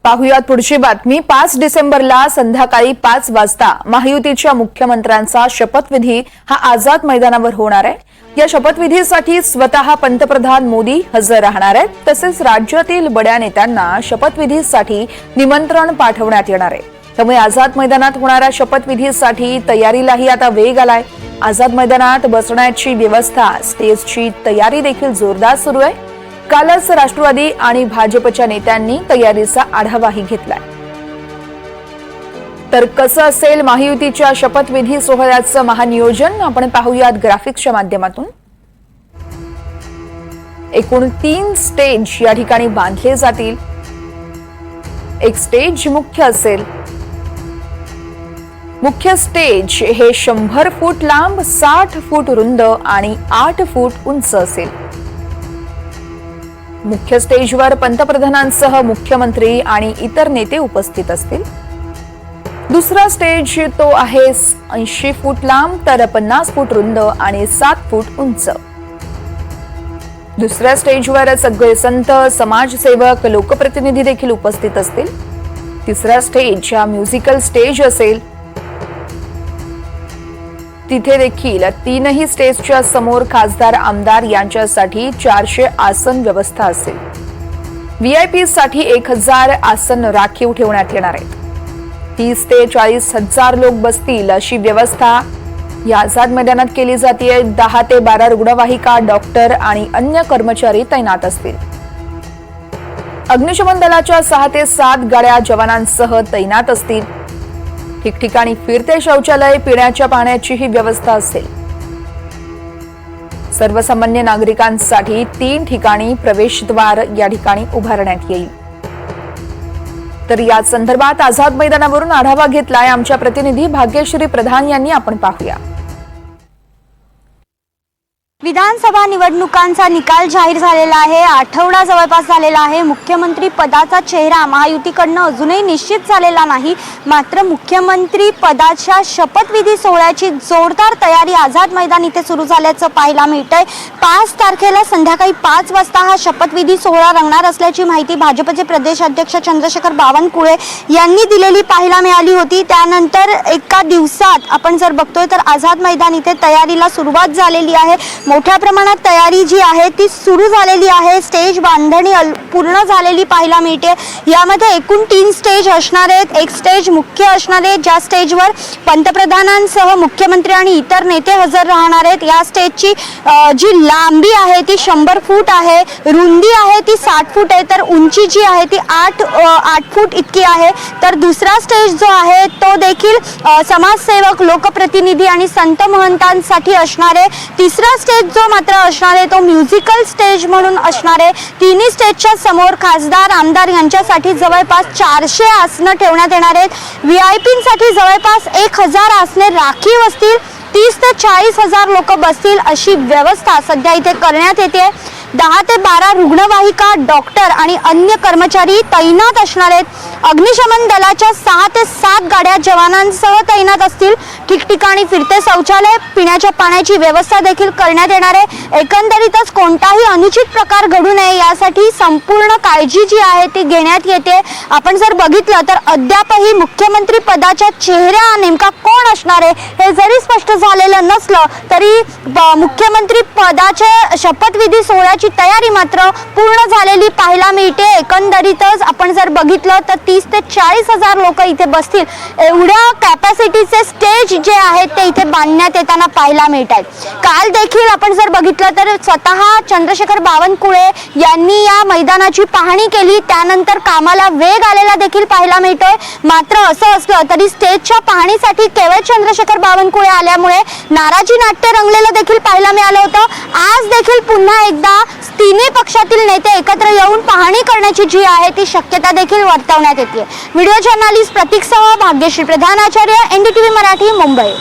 पाहुयात पुढची बातमी। 5 डिसेंबरला संध्याकाळी 5 वाजता महायुतीच्या मुख्यमंत्र्यांचा शपथविधी हा आझाद मैदानावर होणार आहे। या शपथविधीसाठी स्वतः पंतप्रधान मोदी हजर राहणार आहेत। तसेच राज्यातील बड्या नेत्यांना शपथविधीसाठी निमंत्रण पाठवण्यात येणार आहे। त्यामुळे आझाद मैदानात होणाऱ्या शपथविधीसाठी तयारीलाही आता वेग आलाय। आझाद मैदानात बसण्याची व्यवस्था, स्टेजची तयारी देखील जोरदार सुरू आहे। कालच राष्ट्रवादी आणि भाजपच्या नेत्यांनी तयारीचा आढावाही घेतलाय। तर कसं असेल महायुतीच्या शपथविधी सोहळ्याचं महानियोजन आपण पाहूयात ग्राफिक्सच्या माध्यमातून। एकूण 3 स्टेज या ठिकाणी बांधले जातील। एक स्टेज मुख्य असेल। मुख्य स्टेज हे 100 फूट लांब, 60 फूट रुंद आणि 8 फूट उंच असेल। मुख्य स्टेजवर पंतप्रधानांसह मुख्यमंत्री आणि इतर नेते उपस्थित असतील। दुसरा स्टेज तो आहे 80 फूट लांब तर 50 फूट रुंद आणि 7 फूट उंच। दुसऱ्या स्टेजवर सगळे संत, समाजसेवक, लोकप्रतिनिधी देखील उपस्थित असतील। तिसरा स्टेज हा म्युझिकल स्टेज असेल। तिथे देखील 3ही स्टेजच्या समोर खासदार, आमदार यांच्यासाठी 400 आसन व्यवस्था असेल। व्हीआयपी साठी 1000 आसन राखीव ठेवण्यात येणार आहेत। 30 ते 40 हजार लोक बसतील अशी व्यवस्था या आझाद मैदानात केली जाते। 10 ते 12 रुग्णवाहिका, डॉक्टर आणि अन्य कर्मचारी तैनात असतील। अग्निशमन दलाच्या 6 ते 7 गाड्या जवानांसह तैनात असतील। ठिकठिकाणी फिरते शौचालय, पिण्याच्या पाण्याचीही व्यवस्था असेल। सर्वसामान्य नागरिकांसाठी 3 ठिकाणी प्रवेशद्वार या ठिकाणी उभारण्यात येईल। तर या संदर्भात आझाद मैदानावरून आढावा घेतलाय आमच्या प्रतिनिधी भाग्यश्री प्रधान यांनी। आपण पाहूया। विधानसभा निवडणुकांचा निकाल जाहीर झालेला आहे। आठवडा जवळपास झालेला आहे। मुख्यमंत्री पदाचा चेहरा महायुतीकडनं अजूनही निश्चित झालेला नाही। मात्र मुख्यमंत्री पदाच्या शपथविधी सोहळ्याची जोरदार तयारी आझाद मैदान इथे सुरू झाल्याचं पाहायला मिळतंय। 5 तारखेला संध्याकाळी 5 वाजता हा शपथविधी सोहळा रंगणार असल्याची माहिती भाजपचे प्रदेश अध्यक्ष चंद्रशेखर बावनकुळे यांनी दिलेली पाहायला मिळाली होती। त्यानंतर एका दिवसात आपण जर बघतोय तर आझाद मैदान इथे तयारीला सुरुवात झालेली आहे। मोठ्या प्रमाणात तयारी जी आहे ती सुरू झालेली आहे। स्टेज बांधणी पूर्ण झालेली पाहायला मिळते। यामध्ये एकूण 3 स्टेज असणार आहेत। एक स्टेज मुख्य असणार आहे, ज्या स्टेजवर पंतप्रधानांसह मुख्यमंत्री आणि इतर नेते हजर राहणार आहेत। या स्टेजची जी लांबी आहे ती 100 फूट आहे, रुंदी आहे ती 60 फूट आहे, तर उंची जी आहे ती 8 फूट इतकी आहे। तर दुसरा स्टेज जो आहे तो देखील समाजसेवक, लोकप्रतिनिधी आणि संत महंतांसाठी असणार आहे। तिसरा स्टेज जो मात्र असणार आहे तो म्युझिकल स्टेज म्हणून असणार आहे। तिन्ही स्टेजच्या समोर खासदार, आमदार यांच्यासाठी जवळपास 400 आसनं ठेवण्यात येणार आहेत। व्हीआयपींसाठी जवळपास 1000 आसने राखीव असतील। 30 ते 40 हजार लोक बसतील अशी व्यवस्था सध्या इथे करण्यात येते। 10 ते 12 रुग्णवाहिका, डॉक्टर आणि अन्य कर्मचारी तैनात असणार आहेत। अग्निशमन दलाच्या 6 ते 7 गाड्या जवानांसह तैनात असतील। ठिकठिकाणी फिरते शौचालय, पिण्याच्या पाण्याची व्यवस्था देखील करण्यात येणार आहे। एकंदरीतच कोणताही अनुचित प्रकार घडू नये यासाठी संपूर्ण काळजी जी आहे ती घेण्यात येते। आपण जर बघितलं तर अद्यापही मुख्यमंत्री पदाच्या चेहरा नेमका कोण असणार आहे हे जरी स्पष्ट झालेलं नसलं तरी मुख्यमंत्री पदाच्या शपथविधी सोहळ्याची तयारी मात्र पूर्ण झालेली पाहायला मिळते। एकंदरीतच आपण जर बघितलं तर 30 ते 40 हजार लोक इथे बसतील एवढ्या कॅपॅसिटीचे स्टेज जे आहेत ते इथे बांधण्यात येताना पाहायला मिळतात। काल देखील आपण जर बघितलं तर स्वतः चंद्रशेखर बावनकुळे यांनी या मैदानाची पाहणी केली। त्यानंतर कामाला वेग आलेला देखील पाहायला मिळतोय। मात्र असं असलं तरी स्टेजच्या पाहणीसाठी केवळ चंद्रशेखर बावनकुळे आल्यामुळे नाराजी नाट्य रंगलेलं देखील पाहायला मिळालं होतं। आज देखील पुन्हा एकदा तिन्ही पक्षातील नेते एकत्र येऊन पाहणी करण्याची जी आहे ती शक्यता देखील वर्तवण्यात येते। व्हिडिओ जर्नलिस्ट प्रतीकसह भाग्यश्री प्रधान आचार्य, NDTV मराठी, मुंबई।